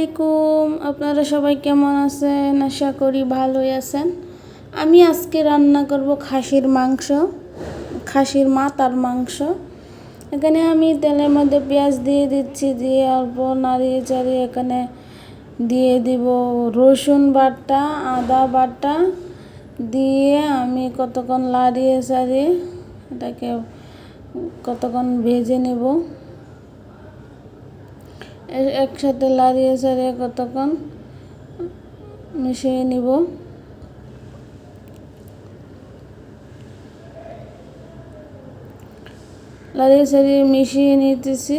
আলাইকুম। আপনারা সবাই কেমন আছেন? আশা করি ভালোই আছেন। আমি আজকে রান্না করব খাসির মাথার মাংস। এখানে আমি তেলের মধ্যে পেঁয়াজ দিয়ে দিচ্ছি, দিয়ে অল্প নাড়িয়ে চাড়িয়ে এখানে দিয়ে দিব রসুন বাটা, আদা বাটা দিয়ে আমি কতক্ষণ লাড়িয়ে চাড়িয়ে এটাকে কতক্ষণ ভেজে নেব। একসাথে লাড়িয়ে চাড়িয়ে কতক্ষণ মিশিয়ে নিব। লাড়িয়ে চাড়িয়ে মিশিয়ে নিতেছি,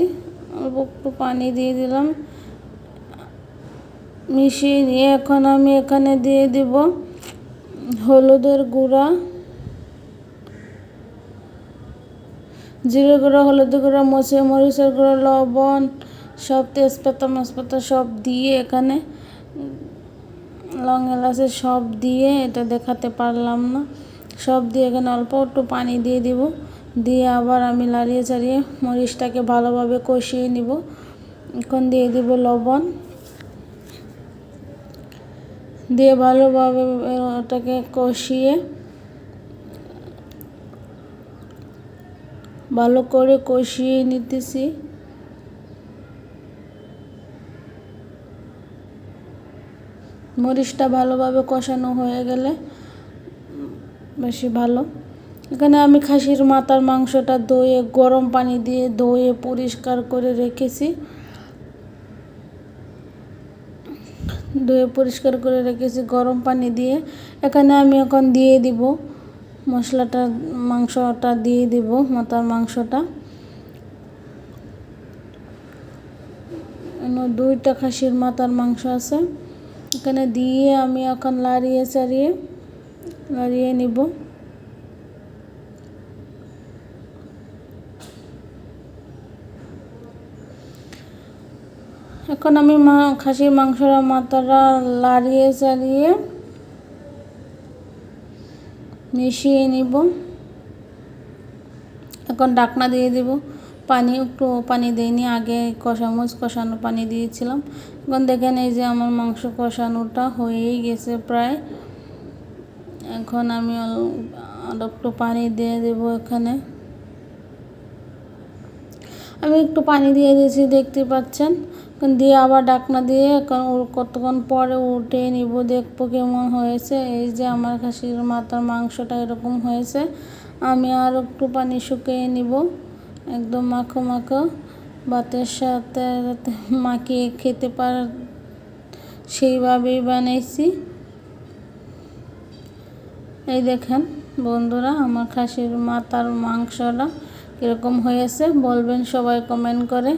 অল্প একটু পানি দিয়ে দিলাম। মিশিয়ে নিয়ে এখন আমি এখানে দিয়ে দিব হলুদের গুঁড়া, জিরে গুঁড়া, হলুদের গুঁড়া, মরিচের গুঁড়া, লবণ, সব তেজপাতা সব দিয়ে এখানে লং এলাচি সব দিয়ে, এটা দেখাতে পারলাম না, সব দিয়ে এখানে অল্প একটু পানি দিয়ে দিব। দিয়ে আবার আমি লাড়িয়ে চাড়িয়ে মরিচটাকে ভালোভাবে কষিয়ে নিব। এখন দিয়ে দিব লবণ, দিয়ে ভালোভাবে ওটাকে ভালো করে কষিয়ে নিতেছি। মরিচটা ভালোভাবে কষানো হয়ে গেলে বেশি ভালো। এখানে আমি খাসির মাথার মাংসটা ধুয়ে গরম পানি দিয়ে ধুয়ে পরিষ্কার করে রেখেছি। গরম পানি দিয়ে এখানে আমি এখন দিয়ে দিব মাংসটা দিয়ে দিব, মাথার মাংসটা। দুইটা খাসির মাথার মাংস আছে, এখানে দিয়ে আমি এখন লাড়িয়ে নিব। এখন আমি খাসির মাংসটা মাথাটা লাড়িয়ে চাড়িয়ে মিশিয়ে নিব। এখন ঢাকনা দিয়ে দিব। একটু পানি দিইনি, আগে কষানো পানি দিয়েছিলাম। এখন দেখেন এই যে আমার মাংস কষানোটা হয়েই গেছে প্রায়। এখন আমি আরো একটু পানি দিয়ে দেব। এখানে আমি একটু পানি দিয়ে দিয়েছি, দেখতে পাচ্ছেন। দিয়ে আবার ঢাকনা দিয়ে কতক্ষণ পরে উঠে নিব, দেখবো কেমন হয়েছে। এই যে আমার খাসির মাথার মাংসটা এরকম হয়েছে। আমি আর একটু পানি শুকিয়ে নিব, একদম মাখো ভাতের সাথে মাখিয়ে খেতে সেইভাবেই বানাইছি। এই দেখেন বন্ধুরা, আমার খাসির মাথার মাংসটা কীরকম হয়েছে বলবেন সবাই কমেন্ট করে।